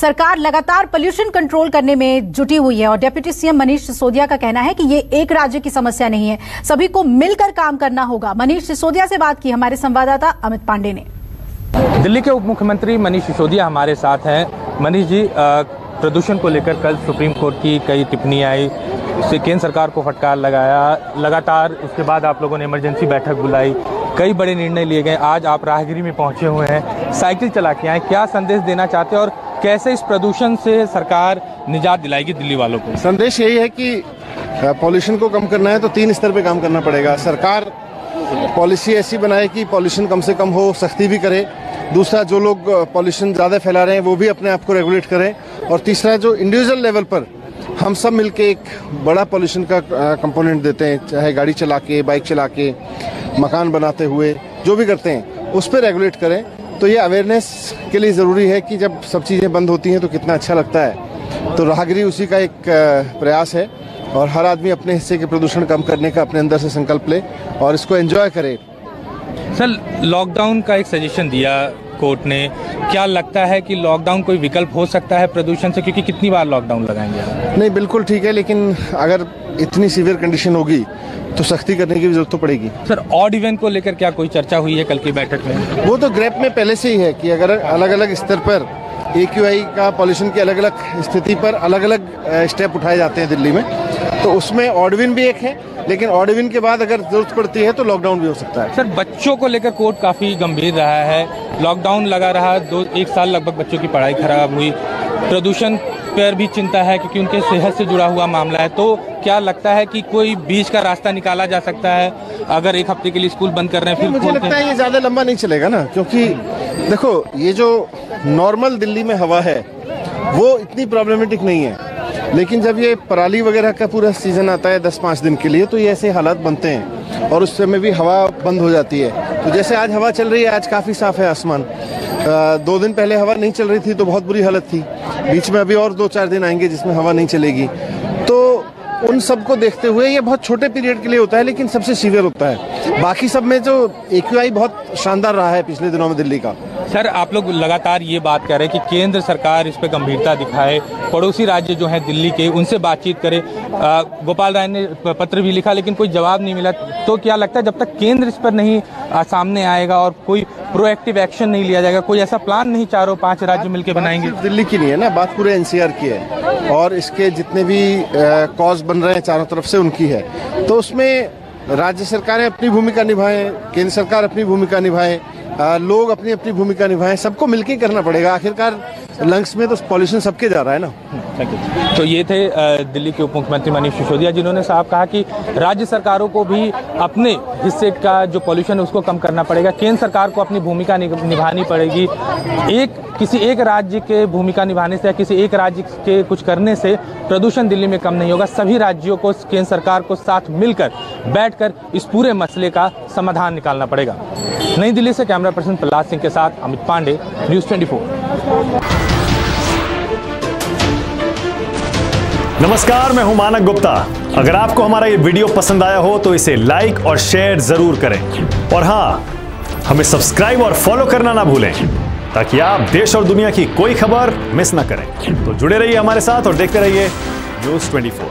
सरकार लगातार pollution control करने में जुटी हुई है और डिप्टी सीएम मनीष सिसोदिया का कहना है कि ये एक राज्य की समस्या नहीं है, सभी को मिलकर काम करना होगा। मनीष सिसोदिया से बात की हमारे संवाददाता अमित पांडे ने। दिल्ली के उप मुख्यमंत्री मनीष सिसोदिया हमारे साथ हैं। मनीष जी, प्रदूषण को लेकर कल सुप्रीम कोर्ट की कई टिप्पणी आई, उससे केंद्र सरकार को फटकार लगाया, लगातार उसके बाद आप लोगों ने इमरजेंसी बैठक बुलाई, कई बड़े निर्णय लिए गए। आज आप राहगिरी में पहुंचे हुए हैं, साइकिल चला के आए, क्या संदेश देना चाहते हैं और कैसे इस प्रदूषण से सरकार निजात दिलाएगी दिल्ली वालों को? संदेश यही है कि पॉल्यूशन को कम करना है तो 3 स्तर पे काम करना पड़ेगा। सरकार पॉलिसी ऐसी बनाए कि पॉल्यूशन कम से कम हो, सख्ती भी करे। दूसरा, जो लोग पॉल्यूशन ज़्यादा फैला रहे हैं वो भी अपने आप को रेगुलेट करें। और तीसरा, जो इंडिविजुअल लेवल पर हम सब मिलके एक बड़ा पॉल्यूशन का कंपोनेंट देते हैं, चाहे गाड़ी चला के, बाइक चला के, मकान बनाते हुए, जो भी करते हैं उस पर रेगुलेट करें। तो ये अवेयरनेस के लिए ज़रूरी है कि जब सब चीज़ें बंद होती हैं तो कितना अच्छा लगता है। तो राहगिरी उसी का एक प्रयास है और हर आदमी अपने हिस्से के प्रदूषण कम करने का अपने अंदर से संकल्प ले और इसको एंजॉय करे। सर, लॉकडाउन का एक सजेशन दिया कोर्ट ने, क्या लगता है कि लॉकडाउन कोई विकल्प हो सकता है प्रदूषण से? क्योंकि कितनी बार लॉकडाउन लगाएंगे आप? नहीं, बिल्कुल ठीक है, लेकिन अगर इतनी सीवियर कंडीशन होगी तो सख्ती करने की जरूरत तो पड़ेगी। सर, ऑड इवन को लेकर क्या कोई चर्चा हुई है कल की बैठक में? वो तो ग्रेप में पहले से ही है कि अगर अलग अलग स्तर पर AQI का पॉल्यूशन की अलग अलग स्थिति पर अलग अलग स्टेप उठाए जाते हैं दिल्ली में, तो उसमें ऑड इवन भी एक है, लेकिन ऑड इवन के बाद अगर जरूरत पड़ती है तो लॉकडाउन भी हो सकता है। सर, बच्चों को लेकर कोर्ट काफी गंभीर रहा है, लॉकडाउन लगा रहा, 1 साल लगभग बच्चों की पढ़ाई खराब हुई, प्रदूषण पर भी चिंता है क्योंकि उनके सेहत से जुड़ा हुआ मामला है। तो क्या लगता है कि कोई बीच का रास्ता निकाला जा सकता है? अगर 1 हफ्ते के लिए स्कूल बंद कर रहे हैं फिर मुझे लगता है ये ज्यादा लंबा नहीं चलेगा ना, क्योंकि देखो ये जो नॉर्मल दिल्ली में हवा है वो इतनी प्रॉब्लमेटिक नहीं है, लेकिन जब ये पराली वगैरह का पूरा सीजन आता है 10-5 दिन के लिए तो ये ऐसे हालात बनते हैं और उस समय भी हवा बंद हो जाती है। तो जैसे आज हवा चल रही है, आज काफ़ी साफ है आसमान। 2 दिन पहले हवा नहीं चल रही थी तो बहुत बुरी हालत थी, बीच में अभी और 2-4 दिन आएंगे जिसमें हवा नहीं चलेगी। तो उन सब को देखते हुए ये बहुत छोटे पीरियड के लिए होता है, लेकिन सबसे सीवियर होता है। बाकी सब में जो AQI बहुत शानदार रहा है पिछले दिनों में दिल्ली का। सर, आप लोग लगातार ये बात कर रहे हैं कि केंद्र सरकार इस पर गंभीरता दिखाए, पड़ोसी राज्य जो हैं दिल्ली के उनसे बातचीत करे। गोपाल राय ने पत्र भी लिखा लेकिन कोई जवाब नहीं मिला। तो क्या लगता है जब तक केंद्र इस पर नहीं सामने आएगा और कोई प्रोएक्टिव एक्शन नहीं लिया जाएगा, कोई ऐसा प्लान नहीं 4-5 राज्य मिलकर बनाएंगे? दिल्ली की नहीं है ना बात, पूरे NCR की है और इसके जितने भी कॉज बन रहे हैं चारों तरफ से उनकी है। तो उसमें राज्य सरकारें अपनी भूमिका निभाएं, केंद्र सरकार अपनी भूमिका निभाए, लोग अपनी अपनी भूमिका निभाएं, सबको मिलकर करना पड़ेगा। आखिरकार लंग्स में तो पॉल्यूशन सबके जा रहा है ना। Thank you. तो ये थे दिल्ली के उप मुख्यमंत्री मनीष सिसोदिया, जिन्होंने साफ कहा कि राज्य सरकारों को भी अपने हिस्से का जो पॉल्यूशन है उसको कम करना पड़ेगा, केंद्र सरकार को अपनी भूमिका निभानी पड़ेगी। किसी एक राज्य के भूमिका निभाने से या किसी एक राज्य के कुछ करने से प्रदूषण दिल्ली में कम नहीं होगा। सभी राज्यों को, केंद्र सरकार को साथ मिलकर बैठकर इस पूरे मसले का समाधान निकालना पड़ेगा। नई दिल्ली से कैमरा पर्सन प्रहलाद सिंह के साथ अमित पांडे, न्यूज़ 24। नमस्कार, मैं हूं मानक गुप्ता। अगर आपको हमारा ये वीडियो पसंद आया हो तो इसे लाइक और शेयर जरूर करें और हां, हमें सब्सक्राइब और फॉलो करना ना भूलें ताकि आप देश और दुनिया की कोई खबर मिस ना करें। तो जुड़े रहिए हमारे साथ और देखते रहिए न्यूज़ 24।